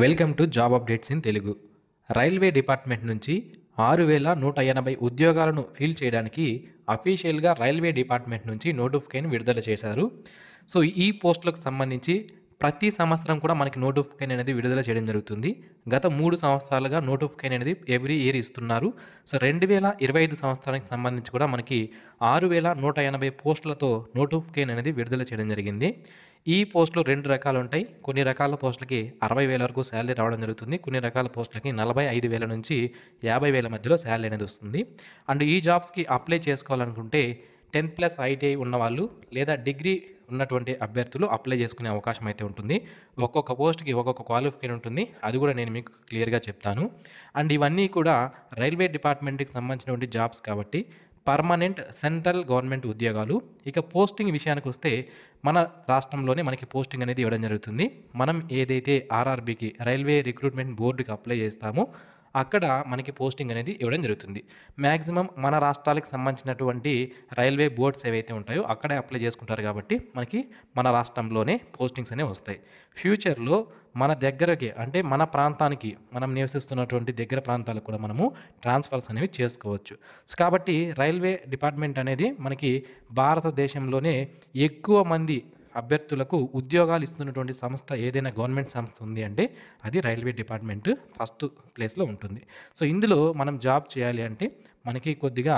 Welcome to job updates in Telugu. Railway department నుంచి 6180 ఉద్యోగాలను fill చేయడానికి అఫీషియల్గా రైల్వే డిపార్ట్మెంట్ నుంచి నోటిఫికేషన్ విడుదల చేశారు. సో ఈ పోస్టులకు సంబంధించి ప్రతి సంవత్సరం కూడా మనకి నోటిఫికేషన్ అనేది విడుదల చేయడం జరుగుతుంది. గత 3 సంవత్సరాలుగా నోటిఫికేషన్ అనేది ఎవ్రీ ఇయర్ ఇస్తున్నారు. సో 2025 సంవత్సరానికి సంబంధించి కూడా మనకి 6180 పోస్టులతో నోటిఫికేషన్ అనేది విడుదల చేయడం జరిగింది. ఈ పోస్టులు 2 రకాలు ఉంటాయి. కొన్ని రకాల పోస్టులకి 60,000 వరకు శాలరీ రావడం జరుగుతుంది. కొన్ని రకాల పోస్టులకి 45,000 నుంచి 50,000 మధ్యలో శాలరీ అనేది వస్తుంది. అండ్ ఈ జాబ్స్కి అప్లై చేసుకోవాలనుకుంటే 10+ ఐటీఐ ఉన్నవాళ్ళు లేదా డిగ్రీ ఉన్నటువంటి అభ్యర్థులు అప్లై చేసుకునే అవకాశం అయితే ఉంటుంది. ఒక్కొక్క పోస్ట్కి ఒక్కొక్క క్వాలిఫికేషన్ ఉంటుంది. అది కూడా నేను మీకు క్లియర్గా చెప్తాను. అండ్ ఇవన్నీ కూడా రైల్వే డిపార్ట్మెంట్కి సంబంధించినటువంటి జాబ్స్ కాబట్టి పర్మనెంట్ సెంట్రల్ గవర్నమెంట్ ఉద్యోగాలు. ఇక పోస్టింగ్ విషయానికి వస్తే మన రాష్ట్రంలోనే మనకి పోస్టింగ్ అనేది ఇవ్వడం జరుగుతుంది. మనం ఏదైతే ఆర్ఆర్బీకి రైల్వే రిక్రూట్మెంట్ బోర్డుకి అప్లై చేస్తామో అక్కడ మనకి పోస్టింగ్ అనేది ఇవ్వడం జరుగుతుంది. మ్యాక్సిమం మన రాష్ట్రాలకు సంబంధించినటువంటి రైల్వే బోర్డ్స్ ఏవైతే ఉంటాయో అక్కడే అప్లై చేసుకుంటారు కాబట్టి మనకి మన రాష్ట్రంలోనే పోస్టింగ్స్ అనేవి వస్తాయి. ఫ్యూచర్లో మన దగ్గరకి అంటే మన ప్రాంతానికి మనం నివసిస్తున్నటువంటి దగ్గర ప్రాంతాలకు కూడా మనము ట్రాన్స్ఫర్స్ అనేవి చేసుకోవచ్చు. సో కాబట్టి రైల్వే డిపార్ట్మెంట్ అనేది మనకి భారతదేశంలోనే ఎక్కువ మంది అభ్యర్థులకు ఉద్యోగాలు ఇస్తున్నటువంటి సంస్థ ఏదైనా గవర్నమెంట్ సంస్థ ఉంది అంటే అది రైల్వే డిపార్ట్మెంట్ ఫస్ట్ ప్లేస్లో ఉంటుంది. సో ఇందులో మనం జాబ్ చేయాలి అంటే మనకి కొద్దిగా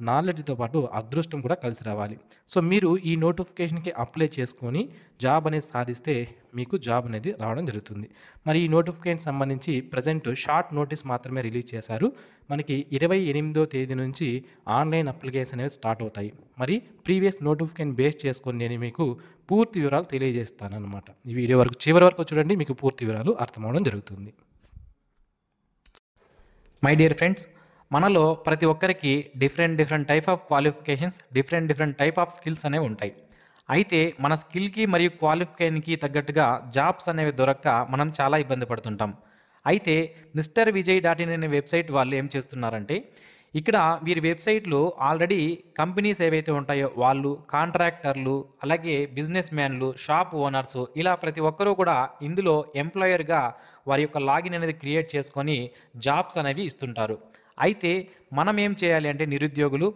నాలెడ్జ్తో పాటు అదృష్టం కూడా కలిసి రావాలి. సో మీరు ఈ నోటిఫికేషన్కి అప్లై చేసుకొని జాబ్ అనేది సాధిస్తే మీకు జాబ్ అనేది రావడం జరుగుతుంది. మరి ఈ నోటిఫికేషన్ సంబంధించి ప్రజెంట్ షార్ట్ నోటీస్ మాత్రమే రిలీజ్ చేశారు. మనకి 28వ తేదీ నుంచి ఆన్లైన్ అప్లికేషన్ అనేవి స్టార్ట్ అవుతాయి. మరి ప్రీవియస్ నోటిఫికేషన్ బేస్ చేసుకొని నేను మీకు పూర్తి వివరాలు తెలియజేస్తాను అనమాట. ఈ వీడియో వరకు చివరి వరకు చూడండి, మీకు పూర్తి వివరాలు అర్థమవడం జరుగుతుంది. మై డియర్ ఫ్రెండ్స్, మనలో ప్రతి ఒక్కరికి different type of qualifications, different type of skills అనేవి ఉంటాయి. అయితే మన స్కిల్కి మరియు క్వాలిఫికేషన్కి తగ్గట్టుగా జాబ్స్ అనేవి దొరక్క మనం చాలా ఇబ్బంది పడుతుంటాం. అయితే మిస్టర్ విజయ్.in అనే వెబ్సైట్ వాళ్ళు ఏం చేస్తున్నారంటే ఇక్కడ వీరి వెబ్సైట్లో ఆల్రెడీ కంపెనీస్ ఏవైతే ఉంటాయో వాళ్ళు, కాంట్రాక్టర్లు, అలాగే బిజినెస్ మ్యాన్లు, షాప్ ఓనర్స్, ఇలా ప్రతి ఒక్కరూ కూడా ఇందులో ఎంప్లాయర్గా వారి యొక్క లాగిన్ అనేది క్రియేట్ చేసుకొని జాబ్స్ అనేవి ఇస్తుంటారు. అయితే మనం ఏం చేయాలి అంటే నిరుద్యోగులు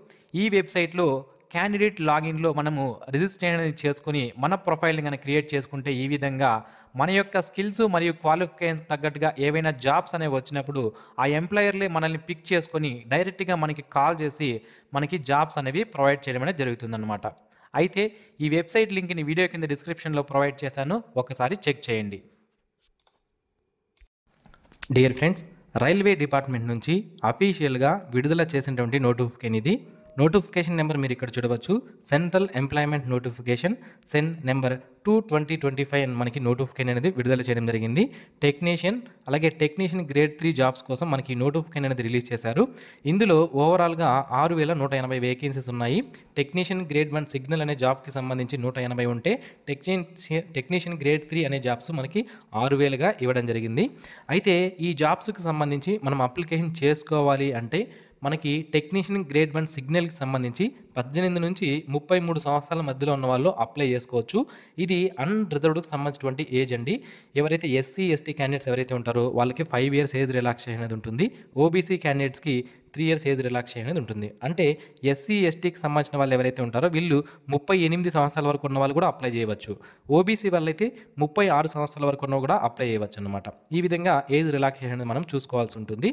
ఈ వెబ్సైట్లో క్యాండిడేట్ లాగిన్లో మనము రిజిస్ట్రేషన్ అనేది చేసుకుని మన ప్రొఫైల్ని కనుక క్రియేట్ చేసుకుంటే ఈ విధంగా మన యొక్క స్కిల్స్ మరియు క్వాలిఫికేషన్స్ తగ్గట్టుగా ఏవైనా జాబ్స్ అనేవి వచ్చినప్పుడు ఆ ఎంప్లాయర్లే మనల్ని పిక్ చేసుకొని డైరెక్ట్గా మనకి కాల్ చేసి మనకి జాబ్స్ అనేవి ప్రొవైడ్ చేయడం అనేది జరుగుతుందన్నమాట. అయితే ఈ వెబ్సైట్ లింక్ని వీడియో కింద డిస్క్రిప్షన్లో ప్రొవైడ్ చేశాను, ఒకసారి చెక్ చేయండి. డియర్ ఫ్రెండ్స్, రైల్వే డిపార్ట్మెంట్ నుంచి అఫీషియల్గా విడుదల చేసినటువంటి నోటిఫికేషన్ ఇది. నోటిఫికేషన్ నెంబర్ మీరు ఇక్కడ చూడవచ్చు. సెంట్రల్ ఎంప్లాయ్మెంట్ నోటిఫికేషన్ సెన్ నెంబర్ 2/2025 అని మనకి నోటిఫికేషన్ అనేది విడుదల చేయడం జరిగింది. టెక్నీషియన్ అలాగే టెక్నీషియన్ గ్రేడ్ 3 జాబ్స్ కోసం మనకి నోటిఫికేషన్ అనేది రిలీజ్ చేశారు. ఇందులో ఓవరాల్గా 6180 వేకెన్సీస్ ఉన్నాయి. టెక్నీషియన్ గ్రేడ్ 1 సిగ్నల్ అనే జాబ్కి సంబంధించి 180 ఉంటే టెక్నీషియన్ గ్రేడ్ 3 అనే జాబ్స్ మనకి 6000గా ఇవ్వడం జరిగింది. అయితే ఈ జాబ్స్కి సంబంధించి మనం అప్లికేషన్ చేసుకోవాలి అంటే మనకి టెక్నీషియన్ గ్రేడ్ 1 సిగ్నల్కి సంబంధించి 18 నుంచి 33 సంవత్సరాల మధ్యలో ఉన్న వాళ్ళు అప్లై చేసుకోవచ్చు. ఇది అన్రిజర్వ్డ్కి సంబంధించినటువంటి ఏజ్ అండి. ఎవరైతే ఎస్సీ ఎస్టీ క్యాండిడేట్స్ ఎవరైతే ఉంటారో వాళ్ళకి 5 years ఏజ్ రిలాక్సేషన్ అనేది ఉంటుంది. ఓబీసీ క్యాండిడేట్స్కి 3 years ఏజ్ రిలాక్సేషన్ అనేది ఉంటుంది. అంటే ఎస్సీ ఎస్టీకి సంబంధించిన వాళ్ళు ఎవరైతే ఉంటారో వీళ్ళు 38 సంవత్సరాల వరకు ఉన్న వాళ్ళు కూడా అప్లై చేయవచ్చు. ఓబీసీ వాళ్ళైతే 36 సంవత్సరాల వరకు ఉన్న కూడా అప్లై చేయవచ్చు అనమాట. ఈ విధంగా ఏజ్ రిలాక్సేషన్ అనేది మనం చూసుకోవాల్సి ఉంటుంది.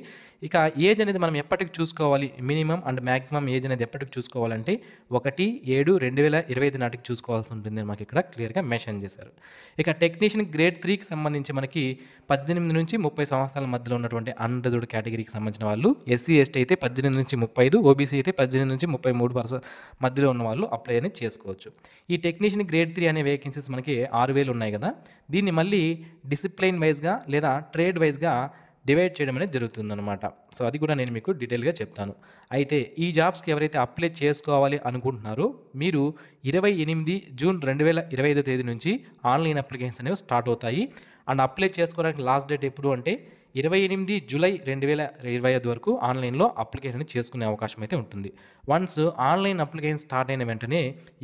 ఇక ఏజ్ అనేది మనం ఎప్పటికి చూసుకోవాలి, మినిమం అండ్ మ్యాక్సిమం ఏజ్ అనేది ఎప్పటికి చూసుకోవాలంటే 1/7/2025 నాటికి చూసుకోవాల్సి ఉంటుంది. మనకి ఇక్కడ క్లియర్గా మెన్షన్ చేశారు. ఇక టెక్నీషియన్ గ్రేడ్ 3కి సంబంధించి మనకి 18 నుంచి 30 సంవత్సరాల మధ్యలో ఉన్నటువంటి అన్రిజర్వ్డ్ కేటగిరీకి సంబంధించిన వాళ్ళు, ఎస్సీ ఎస్టీ అయితే 18 నుంచి 35, ఓబీసీ అయితే 18 నుంచి 33 మధ్యలో ఉన్న వాళ్ళు అప్లై అనేది చేసుకోవచ్చు. ఈ టెక్నీషియన్ గ్రేడ్ 3 అనే వేకెన్సీస్ మనకి 6000 ఉన్నాయి కదా, దీన్ని మళ్ళీ డిసిప్లైన్ వైజ్గా లేదా ట్రేడ్ వైజ్గా డివైడ్ చేయడం అనేది జరుగుతుందన్నమాట. సో అది కూడా నేను మీకు డీటెయిల్గా చెప్తాను. అయితే ఈ జాబ్స్కి ఎవరైతే అప్లై చేసుకోవాలి అనుకుంటున్నారో మీరు 28 జూన్ 2025 తేదీ నుంచి ఆన్లైన్ అప్లికేషన్స్ అనేవి స్టార్ట్ అవుతాయి. అండ్ అప్లై చేసుకోవడానికి లాస్ట్ డేట్ ఎప్పుడు అంటే 28 జూలై 2025 వరకు ఆన్లైన్లో అప్లికేషన్ చేసుకునే అవకాశం అయితే ఉంటుంది. వన్స్ ఆన్లైన్ అప్లికేషన్ స్టార్ట్ అయిన వెంటనే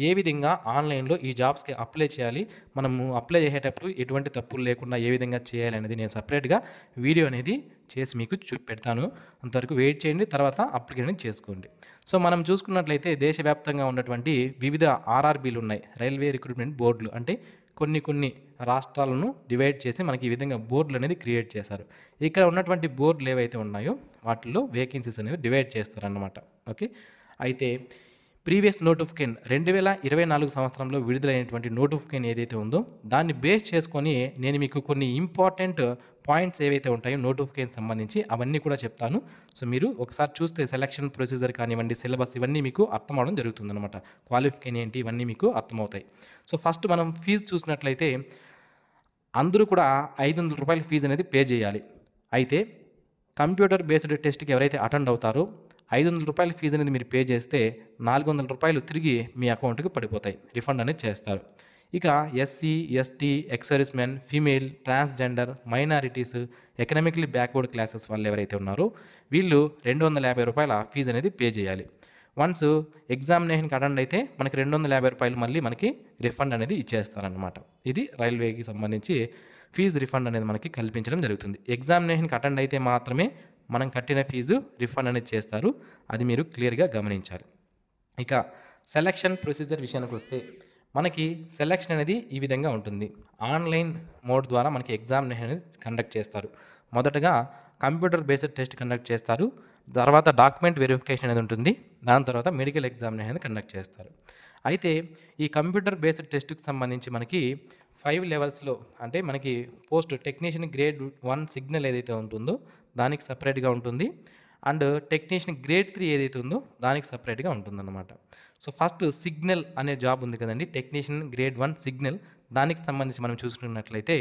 ఏ విధంగా ఆన్లైన్లో ఈ జాబ్స్కి అప్లై చేయాలి, మనము అప్లై చేసేటప్పుడు ఎటువంటి తప్పులు లేకుండా ఏ విధంగా చేయాలి అనేది నేను సపరేట్గా వీడియో అనేది చేసి మీకు పెడతాను. అంతవరకు వెయిట్ చేయండి, తర్వాత అప్లికేషన్ చేసుకోండి. సో మనం చూసుకున్నట్లయితే దేశవ్యాప్తంగా ఉన్నటువంటి వివిధ ఆర్ఆర్బీలు ఉన్నాయి, రైల్వే రిక్రూట్మెంట్ బోర్డులు. అంటే కొన్ని రాష్ట్రాలను డివైడ్ చేసి మనకి ఈ విధంగా బోర్డులు అనేది క్రియేట్ చేశారు. ఇక్కడ ఉన్నటువంటి బోర్డులు ఏవైతే ఉన్నాయో వాటిల్లో వేకెన్సీస్ అనేవి డివైడ్ చేస్తారన్నమాట. ఓకే, అయితే ప్రీవియస్ నోటిఫికేషన్ 2024 సంవత్సరంలో విడుదలైనటువంటి నోటిఫికేషన్ ఏదైతే ఉందో దాన్ని బేస్ చేసుకొని నేను మీకు కొన్ని ఇంపార్టెంట్ పాయింట్స్ ఏవైతే ఉంటాయో నోటిఫికేషన్ సంబంధించి అవన్నీ కూడా చెప్తాను. సో మీరు ఒకసారి చూస్తే సెలక్షన్ ప్రొసీజర్ కానివ్వండి, సిలబస్ ఇవన్నీ మీకు అర్థం అవడం జరుగుతుందన్నమాట. క్వాలిఫికేషన్ ఏంటి ఇవన్నీ మీకు అర్థమవుతాయి. సో ఫస్ట్ మనం ఫీజు చూసినట్లయితే అందరూ కూడా 500 రూపాయల ఫీజు అనేది పే చేయాలి. అయితే కంప్యూటర్ బేస్డ్ టెస్ట్కి ఎవరైతే అటెండ్ అవుతారో 500 రూపాయల ఫీజు అనేది మీరు పే చేస్తే 400 రూపాయలు తిరిగి మీ అకౌంట్కి పడిపోతాయి, రిఫండ్ అనేది చేస్తారు. ఇక SC, ST, X-service men, female, transgender, minorities, economically backward classes వాళ్ళు ఎవరైతే ఉన్నారో వీళ్ళు 250 రూపాయల ఫీజు అనేది పే చేయాలి. వన్స్ ఎగ్జామినేషన్కి అటెండ్ అయితే మనకి 250 రూపాయలు మళ్ళీ మనకి రిఫండ్ అనేది ఇచ్చేస్తారనమాట. ఇది రైల్వేకి సంబంధించి ఫీజు రిఫండ్ అనేది మనకి కల్పించడం జరుగుతుంది. ఎగ్జామినేషన్కి అటెండ్ అయితే మాత్రమే మనం కట్టిన ఫీజు రిఫండ్ అనేది చేస్తారు, అది మీరు క్లియర్గా గమనించాలి. ఇక సెలక్షన్ ప్రొసీజర్ విషయానికి వస్తే మనకి సెలక్షన్ అనేది ఈ విధంగా ఉంటుంది. ఆన్లైన్ మోడ్ ద్వారా మనకి ఎగ్జామినేషన్ అనేది కండక్ట్ చేస్తారు. మొదటగా కంప్యూటర్ బేస్డ్ టెస్ట్ కండక్ట్ చేస్తారు, తర్వాత డాక్యుమెంట్ వెరిఫికేషన్ అనేది ఉంటుంది, దాని తర్వాత మెడికల్ ఎగ్జామినేషన్ అనేది కండక్ట్ చేస్తారు. అయితే ఈ కంప్యూటర్ బేస్డ్ టెస్ట్కి సంబంధించి మనకి 5 లెవెల్స్లో అంటే మనకి పోస్ట్ టెక్నీషియన్ గ్రేడ్ 1 సిగ్నల్ ఏదైతే ఉంటుందో దానికి సపరేట్గా ఉంటుంది, అండ్ టెక్నీషియన్ గ్రేడ్ 3 ఏదైతే ఉందో దానికి సపరేట్గా ఉంటుందన్నమాట. సో ఫస్ట్ సిగ్నల్ అనే జాబ్ ఉంది కదండి, టెక్నీషియన్ గ్రేడ్ 1 సిగ్నల్, దానికి సంబంధించి మనం చూసుకున్నట్లయితే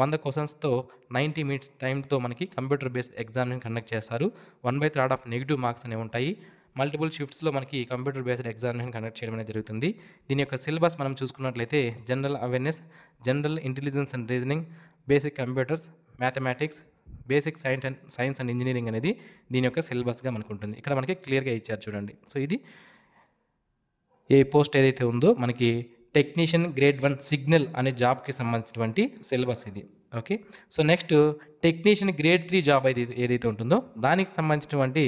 100 క్వశ్చన్స్తో 90 మినిట్స్ టైంతో మనకి కంప్యూటర్ బేస్డ్ ఎగ్జామినేషన్ కండక్ట్ చేస్తారు. 1/3 ఆఫ్ నెగిటివ్ మార్క్స్ అనేవి ఉంటాయి. మల్టిపుల్ షిఫ్ట్స్లో మనకి కంప్యూటర్ బేస్డ్ ఎగ్జామినేషన్ కండక్ట్ చేయడం అనేది జరుగుతుంది. దీని యొక్క సిలబస్ మనం చూసుకున్నట్లయితే general awareness, general intelligence and reasoning, basic computers, mathematics, basic science and engineering అనేది దీని యొక్క సిలబస్గా మనకు ఉంటుంది. ఇక్కడ మనకి క్లియర్గా ఇచ్చారు చూడండి. సో ఇది ఏ పోస్ట్ ఏదైతే ఉందో మనకి టెక్నీషియన్ గ్రేడ్ 1 సిగ్నల్ అనే జాబ్కి సంబంధించినటువంటి సిలబస్ ఇది. Okay, so next technician grade 3 job ఏదైతే ఉంటుందో దానికి సంబంధించినటువంటి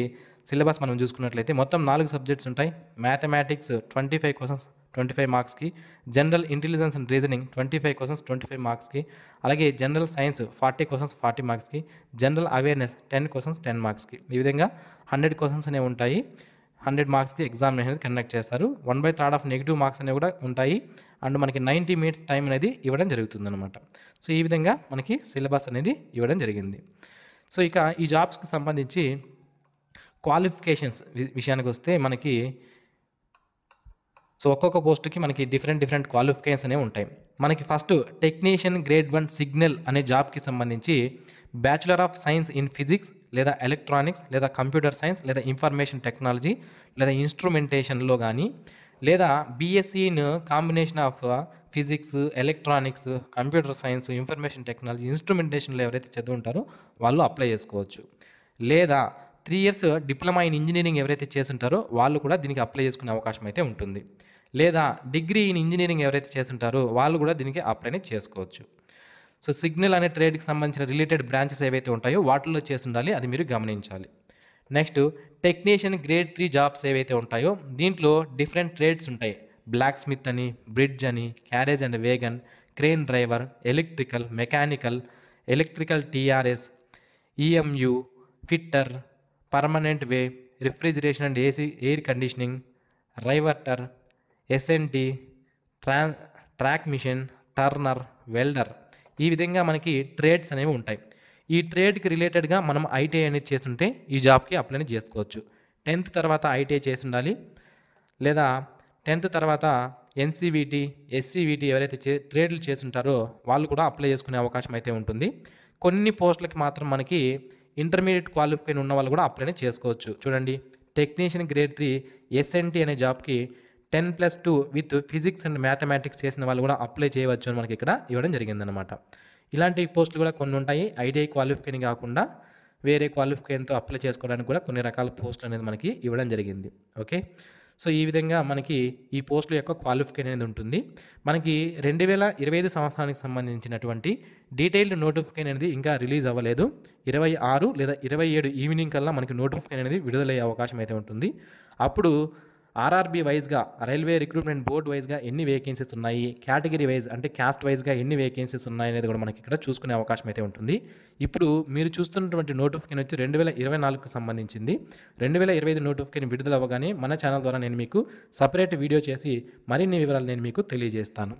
సిలబస్ మనం చూసుకున్నట్లయితే మొత్తం 4 సబ్జెక్ట్స్ ఉంటాయి. మ్యాథమెటిక్స్ 25 క్వశ్చన్స్ 25 మార్క్స్కి, general intelligence and reasoning 25 questions 25 మార్క్స్కి, అలాగే జనరల్ సైన్స్ 40 క్వశ్చన్స్ 40 మార్క్స్కి, జనరల్ అవేర్నెస్ 10 క్వశ్చన్స్ 10 మార్క్స్కి. ఈ విధంగా 100 క్వశ్చన్స్ అనేవి ఉంటాయి. 100 మార్క్స్కి ఎగ్జామినేషన్ కండక్ట్ చేస్తారు. 1/3 ఆఫ్ నెగిటివ్ మార్క్స్ అనేవి కూడా ఉంటాయి, అండ్ మనకి 90 మినిట్స్ టైం అనేది ఇవ్వడం జరుగుతుందన్నమాట. సో ఈ విధంగా మనకి సిలబస్ అనేది ఇవ్వడం జరిగింది. సో ఇక ఈ జాబ్స్కి సంబంధించి క్వాలిఫికేషన్స్ విషయానికి వస్తే మనకి సో ఒక్కొక్క పోస్ట్కి మనకి డిఫరెంట్ క్వాలిఫికేషన్స్ అనేవి ఉంటాయి. మనకి ఫస్ట్ టెక్నీషియన్ గ్రేడ్ 1 సిగ్నల్ అనే జాబ్కి సంబంధించి bachelor of science in physics లేదా ఎలక్ట్రానిక్స్ లేదా కంప్యూటర్ సైన్స్ లేదా ఇన్ఫర్మేషన్ టెక్నాలజీ లేదా ఇన్స్ట్రుమెంటేషన్లో కానీ, లేదా BSc in combination of physics, electronics, computer science, information technology, ఇన్స్ట్రుమెంటేషన్లో ఎవరైతే చదువుంటారో వాళ్ళు అప్లై చేసుకోవచ్చు. లేదా 3 ఇయర్స్ డిప్లొమా ఇన్ ఇంజనీరింగ్ ఎవరైతే చేస్తుంటారో వాళ్ళు కూడా దీనికి అప్లై చేసుకునే అవకాశం అయితే ఉంటుంది. లేదా డిగ్రీ ఇన్ ఇంజనీరింగ్ ఎవరైతే చేస్తుంటారో వాళ్ళు కూడా దీనికి అప్లై చేసుకోవచ్చు. సో సిగ్నల్ అనే ట్రేడ్కి సంబంధించిన రిలేటెడ్ బ్రాంచెస్ ఏవైతే ఉంటాయో వాటిల్లో చేస్తుండాలి, అది మీరు గమనించాలి. నెక్స్ట్ టెక్నీషియన్ గ్రేడ్ 3 జాబ్స్ ఏవైతే ఉంటాయో దీంట్లో డిఫరెంట్ ట్రేడ్స్ ఉంటాయి. బ్లాక్ స్మిత్ అని, బ్రిడ్జ్ అని, carriage and wagon, crane driver, electrical, mechanical, electrical TRS, EMU, fitter, permanent way, refrigeration and AC air conditioning, riveter, SNT, track machine, turner, welder. ఈ విధంగా మనకి trades అనేవి ఉంటాయి. ఈ ట్రేడ్కి రిలేటెడ్గా మనం ఐటీఐ అనేది చేస్తుంటే ఈ జాబ్కి అప్లై చేసుకోవచ్చు. 10th తర్వాత ఐటీఐ చేసి ఉండాలి, లేదా 10th తర్వాత ఎన్సీవీటీ, ఎస్సీవీటీ ఎవరైతే ట్రేడ్లు చేస్తుంటారో వాళ్ళు కూడా అప్లై చేసుకునే అవకాశం అయితే ఉంటుంది. కొన్ని పోస్టులకి మాత్రం మనకి ఇంటర్మీడియట్ క్వాలిఫికేషన్ ఉన్న వాళ్ళు కూడా అప్లై చేసుకోవచ్చు. చూడండి, టెక్నీషియన్ గ్రేడ్ 3 ఎస్ఎన్టీ అనే జాబ్కి 10+2 విత్ ఫిజిక్స్ అండ్ మ్యాథమెటిక్స్ చేసిన వాళ్ళు కూడా అప్లై చేయవచ్చు అని మనకి ఇక్కడ ఇవ్వడం జరిగిందనమాట. ఇలాంటి పోస్టులు కూడా కొన్ని ఉంటాయి ఐటీఐ క్వాలిఫికేషన్ కాకుండా. వేరే క్వాలిఫికేషన్తో అప్లై చేసుకోవడానికి కూడా కొన్ని రకాల పోస్టులు అనేది మనకి ఇవ్వడం జరిగింది. ఓకే. సో ఈ విధంగా మనకి ఈ పోస్టుల యొక్క క్వాలిఫికేషన్ అనేది ఉంటుంది. మనకి 2025 సంవత్సరానికి సంబంధించినటువంటి డీటెయిల్డ్ నోటిఫికేషన్ అనేది ఇంకా రిలీజ్ అవ్వలేదు. 26 లేదా 27 ఈవినింగ్ కల్లా మనకి నోటిఫికేషన్ అనేది విడుదలయ్యే అవకాశం అయితే ఉంటుంది. అప్పుడు ఆర్ఆర్బీ వైజ్గా, రైల్వే రిక్రూట్మెంట్ బోర్డ్ వైజ్గా ఎన్ని వేకెన్సీస్ ఉన్నాయి, కేటగిరీ వైజ్ అంటే క్యాస్ట్ వైజ్గా ఎన్ని వేకెన్సీస్ ఉన్నాయి అనేది కూడా మనకి ఇక్కడ చూసుకునే అవకాశం అయితే ఉంటుంది. ఇప్పుడు మీరు చూస్తున్నటువంటి నోటిఫికేషన్ వచ్చి 2024కు సంబంధించింది. 2025 నోటిఫికేషన్ విడుదల అవ్వగానే మన ఛానల్ ద్వారా నేను మీకు సపరేట్ వీడియో చేసి మరిన్ని వివరాలు నేను మీకు తెలియజేస్తాను.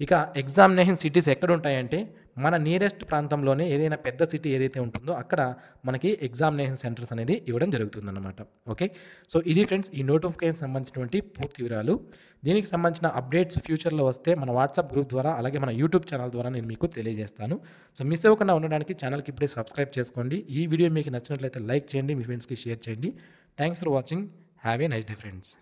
ఇక ఎగ్జామినేషన్ సిటీస్ ఎక్కడ ఉంటాయంటే మన నియరెస్ట్ ప్రాంతంలోనే ఏదైనా పెద్ద సిటీ ఏదైతే ఉంటుందో అక్కడ మనకి ఎగ్జామినేషన్ సెంటర్స్ అనేది ఇవ్వడం జరుగుతుందన్నమాట. ఓకే. సో ఇది ఫ్రెండ్స్ ఈ నోటిఫికేషన్ సంబంధించినటువంటి పూర్తి వివరాలు. దీనికి సంబంధించిన అప్డేట్స్ ఫ్యూచర్లో వస్తే మన వాట్సాప్ గ్రూప్ ద్వారా అలాగే మన యూట్యూబ్ ఛానల్ ద్వారా నేను మీకు తెలియజేస్తాను. సో మిస్ అవ్వకుండా ఉండడానికి ఛానల్కి ఇప్పుడే సబ్స్క్రైబ్ చేసుకోండి. ఈ వీడియో మీకు నచ్చినట్లయితే లైక్ చేయండి, మీ ఫ్రెండ్స్కి షేర్ చేయండి. Thanks for watching. Have a nice day friends.